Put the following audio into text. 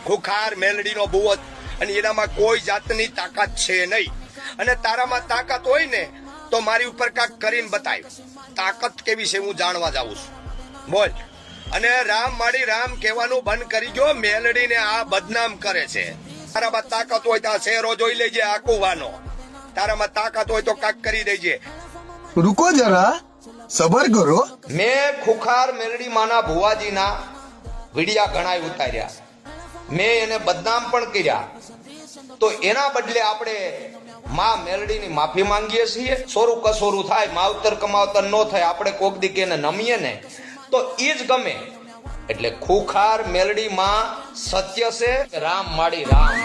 ખુખાર મેલડીનો ભૂવો અને એનામાં કોઈ જાતની તાકાત છે નહીં. અને તારામાં તાકાત હોય ને તો મારી ઉપર કાંઈક કરીને બતાય. તાકાત કેવી છે હું જાણવા જાઉં છું. બોલ. અને રામ માડી રામ કહેવાનું બંધ કરી ગયો. મેલડીને આ બદનામ કરે છે. તારામાં તાકાત હોય તો આ શેરો જોઈ લેજે આકુવાનો. તારામાં તાકાત હોય તો કાંઈક કરી દેજે. रुको जरा सबर करो. મેં ખુખાર મેલડી માના ભુવાજીના વિડિયા ઘણા ઉતાર્યા. મેં એને બદનામ પણ કર્યા. તો એના બદલે આપણે માં મેલડીની માફી માંગીએ છીએ. સોરું કસોરું થાય, માવતર કમાવતર ન થાય, આપણે કોક દી કે નમીએ ને તો એ જ ગમે. એટલે ખુખાર મેલડી માં સત્ય છે. રામ માડી રામ.